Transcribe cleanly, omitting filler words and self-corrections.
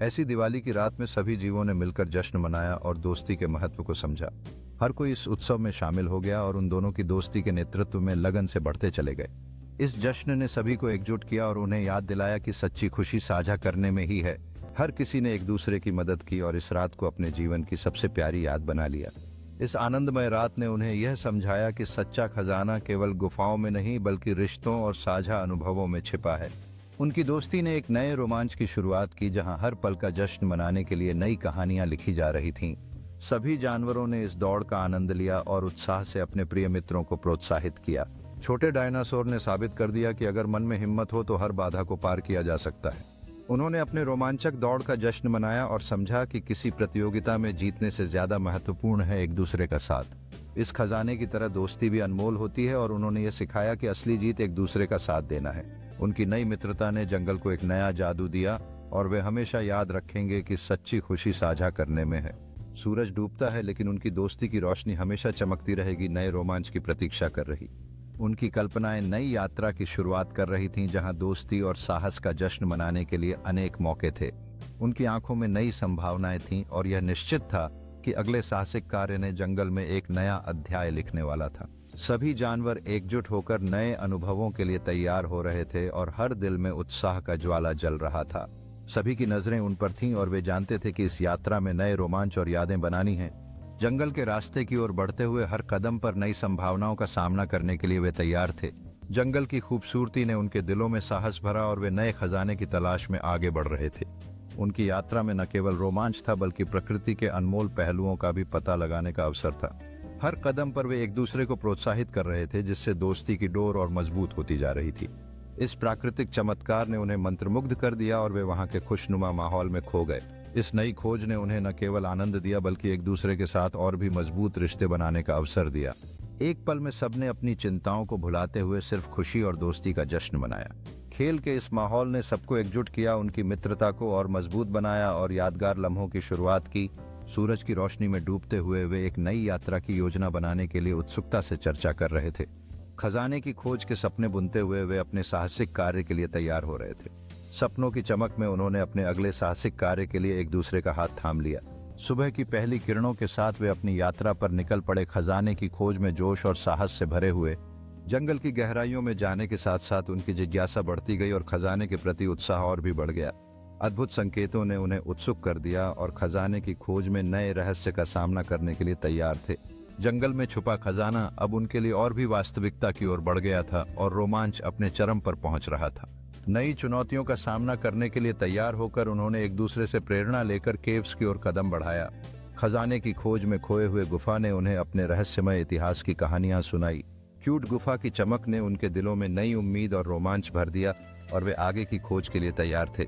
ऐसी दिवाली की रात में सभी जीवों ने मिलकर जश्न मनाया और दोस्ती के महत्व को समझा। हर कोई इस उत्सव में शामिल हो गया और उन दोनों की दोस्ती के नेतृत्व में लगन से बढ़ते चले गए। इस जश्न ने सभी को एकजुट किया और उन्हें याद दिलाया कि सच्ची खुशी साझा करने में ही है। हर किसी ने एक दूसरे की मदद की और इस रात को अपने जीवन की सबसे प्यारी याद बना लिया। इस आनंदमय रात ने उन्हें यह समझाया कि सच्चा खजाना केवल गुफाओं में नहीं बल्कि रिश्तों और साझा अनुभवों में छिपा है। उनकी दोस्ती ने एक नए रोमांच की शुरुआत की, जहां हर पल का जश्न मनाने के लिए नई कहानियां लिखी जा रही थीं। सभी जानवरों ने इस दौड़ का आनंद लिया और उत्साह से अपने प्रिय मित्रों को प्रोत्साहित किया। छोटे डायनासोर ने साबित कर दिया कि अगर मन में हिम्मत हो तो हर बाधा को पार किया जा सकता है। उन्होंने अपने रोमांचक दौड़ का जश्न मनाया और समझा कि किसी प्रतियोगिता में जीतने से ज्यादा महत्वपूर्ण है एक दूसरे का साथ। इस खजाने की तरह दोस्ती भी अनमोल होती है और उन्होंने ये सिखाया कि असली जीत एक दूसरे का साथ देना है। उनकी नई मित्रता ने जंगल को एक नया जादू दिया और वे हमेशा याद रखेंगे कि सच्ची खुशी साझा करने में है। सूरज डूबता है लेकिन उनकी दोस्ती की रोशनी हमेशा चमकती रहेगी, नए रोमांच की प्रतीक्षा कर रही। उनकी कल्पनाएं नई यात्रा की शुरुआत कर रही थीं, जहां दोस्ती और साहस का जश्न मनाने के लिए अनेक मौके थे। उनकी आंखों में नई संभावनाएं थीं और यह निश्चित था कि अगले साहसिक कार्य ने जंगल में एक नया अध्याय लिखने वाला था। सभी जानवर एकजुट होकर नए अनुभवों के लिए तैयार हो रहे थे और हर दिल में उत्साह का ज्वाला जल रहा था। सभी की नजरें उन पर थीं और वे जानते थे कि इस यात्रा में नए रोमांच और यादें बनानी हैं। जंगल के रास्ते की ओर बढ़ते हुए हर कदम पर नई संभावनाओं का सामना करने के लिए वे तैयार थे। जंगल की खूबसूरती ने उनके दिलों में साहस भरा और वे नए खजाने की तलाश में आगे बढ़ रहे थे। उनकी यात्रा में न केवल रोमांच था बल्कि प्रकृति के अनमोल पहलुओं का भी पता लगाने का अवसर था। हर कदम पर वे एक दूसरे को प्रोत्साहित कर रहे थे, जिससे दोस्ती की डोर और मजबूत होती जा रही थी। इस प्राकृतिक चमत्कार ने उन्हें मंत्रमुग्ध कर दिया और वे वहां के खुशनुमा माहौल में खो गए। इस नई खोज ने उन्हें न केवल आनंद दिया बल्कि एक दूसरे के साथ और भी मजबूत रिश्ते बनाने का अवसर दिया। एक पल में सबने अपनी चिंताओं को भुलाते हुए सिर्फ खुशी और दोस्ती का जश्न मनाया। खेल के इस माहौल ने सबको एकजुट किया, उनकी मित्रता को और मजबूत बनाया और यादगार लम्हों की शुरुआत की। सूरज की रोशनी में डूबते हुए वे एक नई यात्रा की योजना बनाने के लिए उत्सुकता से चर्चा कर रहे थे। खजाने की खोज के सपने बुनते हुए वे अपने साहसिक कार्य के लिए तैयार हो रहे थे। सपनों की चमक में उन्होंने अपने अगले साहसिक कार्य के लिए एक दूसरे का हाथ थाम लिया। सुबह की पहली किरणों के साथ वे अपनी यात्रा पर निकल पड़े, खजाने की खोज में जोश और साहस से भरे हुए। जंगल की गहराइयों में जाने के साथ साथ उनकी जिज्ञासा बढ़ती गई और खजाने के प्रति उत्साह और भी बढ़ गया। अद्भुत संकेतों ने उन्हें उत्सुक कर दिया और खजाने की खोज में नए रहस्य का सामना करने के लिए तैयार थे। जंगल में छुपा खजाना अब उनके लिए और भी वास्तविकता की ओर बढ़ गया था और रोमांच अपने चरम पर पहुंच रहा था। नई चुनौतियों का सामना करने के लिए तैयार होकर उन्होंने एक दूसरे से प्रेरणा लेकर केव्स की ओर कदम बढ़ाया। खजाने की खोज में खोए हुए गुफा ने उन्हें अपने रहस्यमय इतिहास की कहानियां सुनाई। क्यूट गुफा की चमक ने उनके दिलों में नई उम्मीद और रोमांच भर दिया और वे आगे की खोज के लिए तैयार थे।